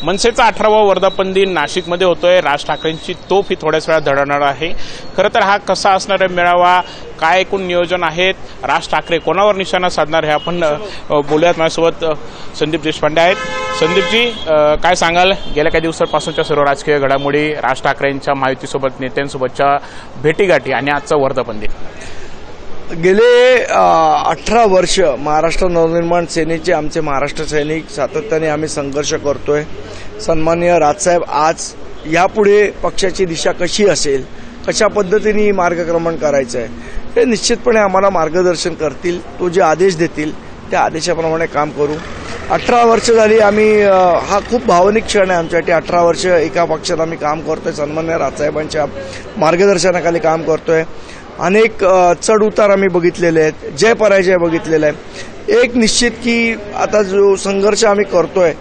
मनसेचा 18वा वर्धापन दिन नाशिकमध्ये होतोय। राज ठाकरेंची तोफ ही थोड्याच वेळात धडकणार आहे। खरं तर हा कसा असणार आहे मेळावा, काय एकूण नियोजन आहेत, राज ठाकरे कोणावर निशाणा साधणार हे आपण बोलूयात। माझ्यासोबत संदीप देशपांडे आहेत। संदीपजी, काय सांगाल गेल्या काही दिवसांपासूनच्या सर्व राजकीय घडामोडी, राज ठाकरेंच्या महायुतीसोबत नेत्यांसोबतच्या भेटीगाठी आणि आजचा वर्धापन दिन? गेले 18 वर्ष महाराष्ट्र नवनिर्माण सेनेचे आमचे महाराष्ट्र सैनिक सातत्याने आम्ही संघर्ष करतोय। सन्माननीय राजसाहेब आज यापुढे पक्षाची दिशा कशी असेल, कशा पद्धतीने मार्गक्रमण करायचं आहे हे निश्चितपणे आम्हाला मार्गदर्शन करतील। तो जे आदेश देतील त्या आदेशाप्रमाणे काम करू। 18 वर्ष झाली आम्ही, हा खूप भावनिक क्षण आहे आमच्यासाठी। 18 वर्ष एका पक्षात आम्ही काम करतोय, सन्माननीय राजसाहेबांच्या मार्गदर्शनाखाली काम करतोय। अनेक चढ उतार आम्ही बघितलेले आहेत, जय पराजय बघितलेला आहे। एक निश्चित की आता जो संघर्ष आम्ही करतोय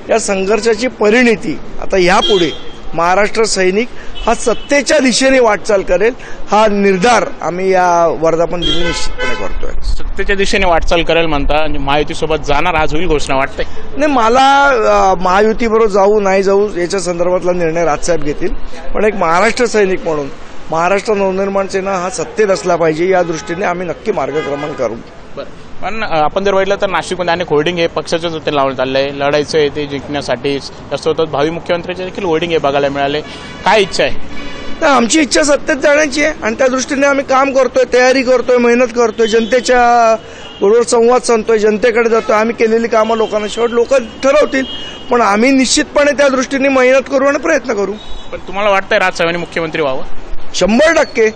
या संघर्षाची परिणिती आता यापुढे महाराष्ट्र सैनिक हा सत्तेच्या दिशेने वाटचाल करेल हा निर्धार आम्ही या वर्धापन दिनी निश्चितपणे करतोय। सत्तेच्या दिशेने वाटचाल करेल म्हणता, महायुतीसोबत जाणार आज होईल घोषणा वाटते? नाही, मला महायुतीबरोबर जाऊ नाही जाऊ याच्या संदर्भातला निर्णय राजसाहेब घेतील, पण एक महाराष्ट्र सैनिक म्हणून महाराष्ट्र नवनिर्माण सेना हा सत्तेत असला पाहिजे या दृष्टीने आम्ही नक्की मार्गक्रमण करू। पण आपण जर बघितलं तर नाशिकमध्ये अनेक होर्डिंग हे पक्षाच्याच वतीने लावण्यात आले आहे। लढायचं आहे ते जिंकण्यासाठी, त्यासोबत भावी मुख्यमंत्र्यांचे देखील होर्डिंग हे बघायला मिळाले। काय इच्छा आहे? तर आमची इच्छा सत्तेत जाण्याची आहे आणि त्या दृष्टीने आम्ही काम करतोय, तयारी करतोय, मेहनत करतोय, जनतेच्या बरोबर संवाद साधतोय, जनतेकडे जातोय। आम्ही केलेली कामं लोकांना शेवट लोक ठरवतील, पण आम्ही निश्चितपणे त्या दृष्टीने मेहनत करू आणि प्रयत्न करू। पण तुम्हाला वाटतंय राजसाहेबांनी मुख्यमंत्री व्हावं? 100%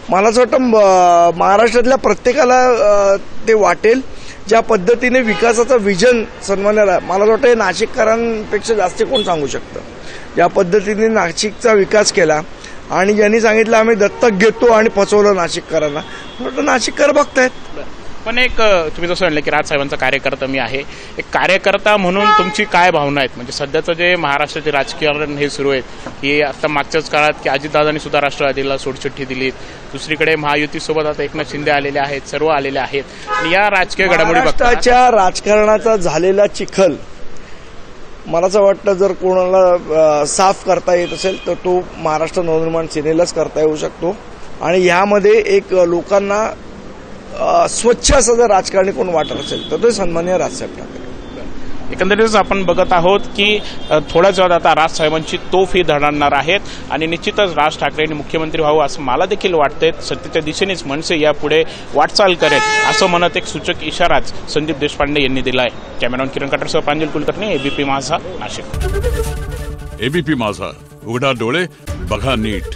मला असं वाटतं महाराष्ट्रातल्या प्रत्येकाला ते वाटेल। ज्या पद्धतीने विकासाचा विजन सन्मान्य, मला वाटतं हे नाशिककरांपेक्षा जास्त कोण सांगू शकतं। ज्या पद्धतीने नाशिकचा विकास केला आणि ज्यांनी सांगितलं आम्ही दत्तक घेतो आणि फसवलं नाशिककरांना, मला वाटतं नाशिककर बघतायत। पण एक तुम्ही जसं म्हणलं की राजसाहेबांचा कार्यकर्ता मी आहे, एक कार्यकर्ता म्हणून तुमची काय भावना आहेत? म्हणजे सध्याचं जे महाराष्ट्राचे राजकारण हे सुरू आहे की आता मागच्याच काळात की अजितदादांनी सुद्धा राष्ट्रवादीला सोडचिठ्ठी दिली, दुसरीकडे महायुतीसोबत आता एकनाथ शिंदे आलेले आहेत, सर्व आलेले आहेत आणि या राजकीय घडामोडी महाराष्ट्राच्या राजकारणाचा झालेला चिखल मला असं वाटतं जर कोणाला साफ करता येत असेल तर तो महाराष्ट्र नवनिर्माण सेनेलाच करता येऊ शकतो। आणि यामध्ये एक लोकांना स्वच्छ असं जर राजकारणी कोण वाटत असेल तर ते सन्माननीय राजसाहेब ठाकरे। एकंदरीतच आपण बघत आहोत की थोड्याच वेळात आता राजसाहेबांची तोफ ही धडकणार आहेत आणि निश्चितच राज ठाकरेंनी मुख्यमंत्री व्हावं असं मला देखील वाटतंय। सत्तेच्या दिशेनेच मनसे यापुढे वाटचाल करेल असं म्हणत एक सूचक इशाराच संदीप देशपांडे यांनी दिला आहे। कॅमेरामॅन किरण कटरसह प्रांजल कुलकर्णी, एबीपी माझा, नाशिक। एबीपी माझा, उघडा डोळे बघा नीट।